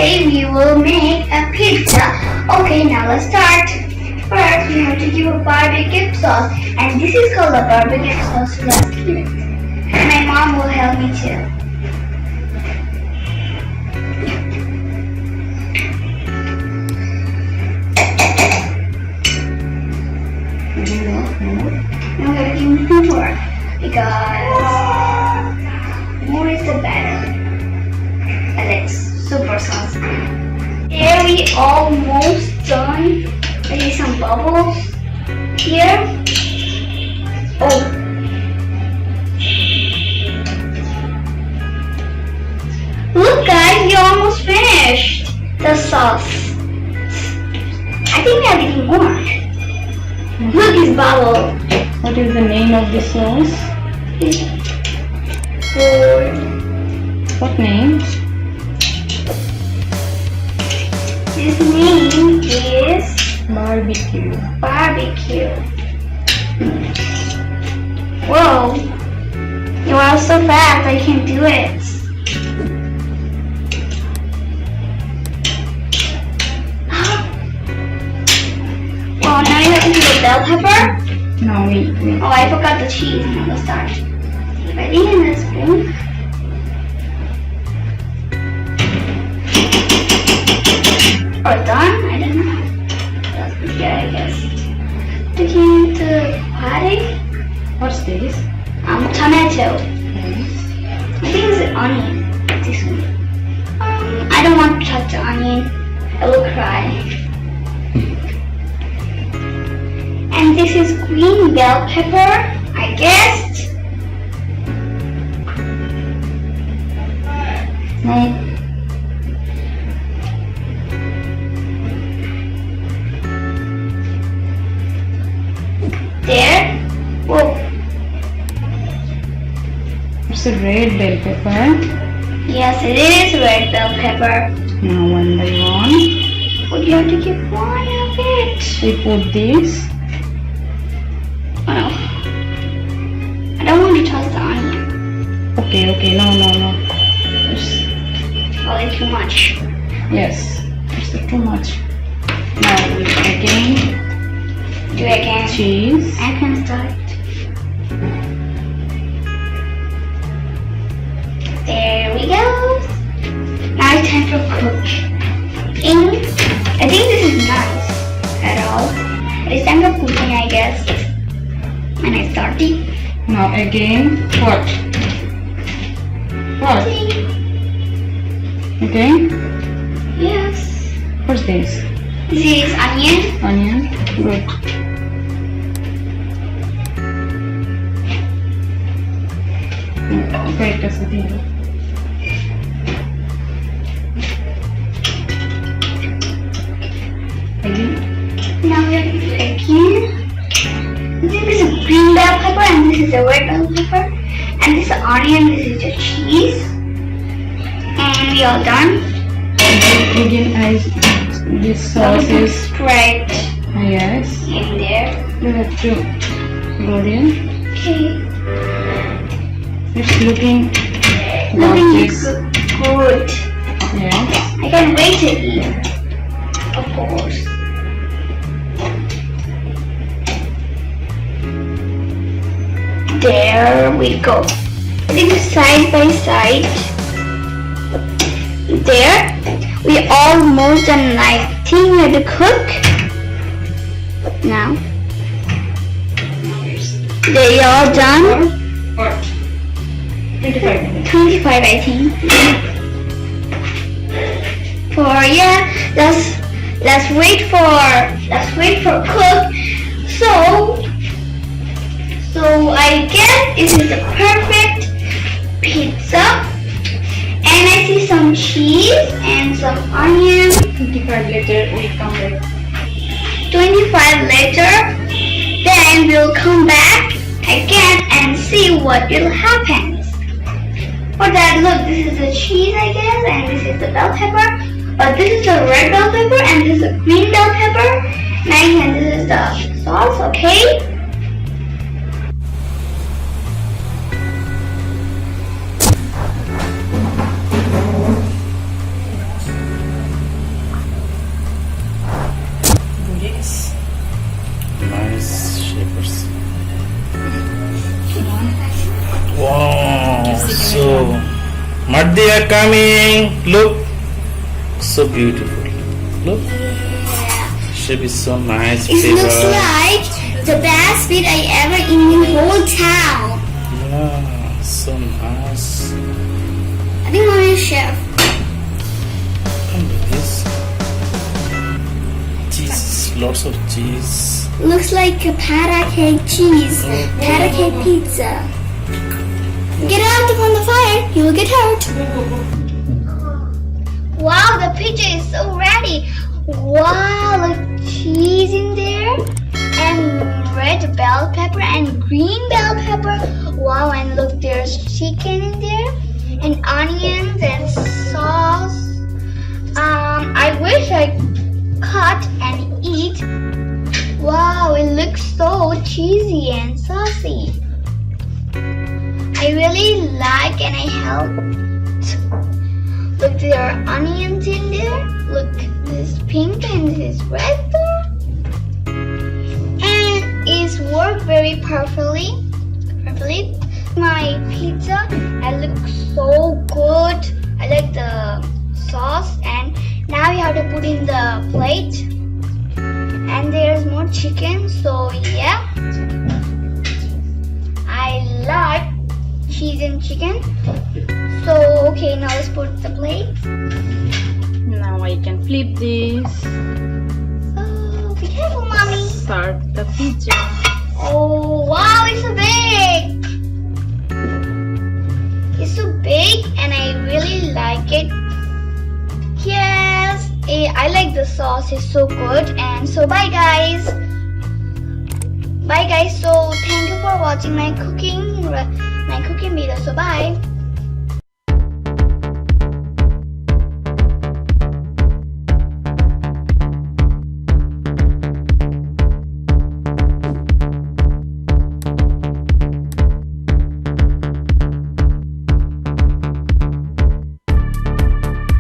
Today we will make a pizza. Okay, now let's start. First, we have to give a barbecue sauce, and this is called a barbecue sauce. So let's give it. My mom will help me too. I'm gonna give me more because more is the better. And it's super sauce. Here we almost done. I see some bubbles here. Oh. Look guys, we almost finished the sauce. I think we are getting more. Look, this bubble. What is the name of the sauce? What name? This name is Barbecue. barbecue. Whoa. You are so fast, I can't do it. Well, now you have to do the bell pepper. No, wait. Oh, I forgot the cheese. Now let's start. Ready in a spoon. Or done? I don't know. That's pretty good, I guess. Taking the patty. What's this? Tomato. Yes. I think it's an onion. This one. I don't want to touch the onion. I will cry. And this is green bell pepper, I guessed. No. There. Whoa. It's a red bell pepper. Yes, it is red bell pepper. Now one by one. But you have to keep one of it. We put this. Oh no. I don't want to touch the onion. Okay. No. It's, Probably too much. yes. It's too much. Now we again. Do it again. Cheese. I can start. There we go. Now it's time for cooking. I think this is nice at all. It's time for cooking, I guess. And I started. Now again. What? Again? Yes. What's this? This is onion. Onion. Good. Okay, Casadillo. Again. Now we have to do it again. This is a green bell pepper and this is a red bell pepper. And this is onion, this is the cheese. And we are done. Again, as this sauce is straight yes. in there. You have to go in. Okay. It's looking Looking gorgeous. good. Yes. I can't wait to eat. Of course. There we go. Putting side by side. There. We almost done. I think we have to cook. Now. They all done. What? 25 minutes. 25 I think. Let's wait for cook. So I guess this is the perfect pizza. And I see some cheese and some onion. 25 later we come back. 25 later, then we'll come back again and see what will happen. For that, look, this is the cheese, I guess, and this is the bell pepper. But this is the red bell pepper, and this is the green bell pepper. And this is the sauce, okay? Mardiya coming. Look, so beautiful. Look, she be so nice. It looks like the best sweet I ever eaten in the whole town. Yeah, so nice. I think I'm a chef. Come with this. Cheese, lots of cheese. Looks like a pata cake cheese. Pata cake pizza. Get out from the fire, you will get hurt. Wow, the pizza is so ready. Wow, look, cheese in there. And red bell pepper and green bell pepper. Wow, and look, there's chicken in there. And onions and sauce. I wish I cut and eat. Wow, it looks so cheesy and saucy. I really like and I helped. Look, there are onions in there. Look, this is pink and this is red there. And it's worked very perfectly. My pizza, it looks so good. I like the sauce, and now we have to put in the plate. And there's more chicken, so yeah. I like cheese and chicken. So okay, now let's put the plate. Now I can flip this. Oh, be careful, mommy. Start the pizza. Oh wow, it's so big. It's so big, and I really like it. Yes, I like the sauce. It's so good. And so bye guys. So thank you for watching my cooking video. So bye.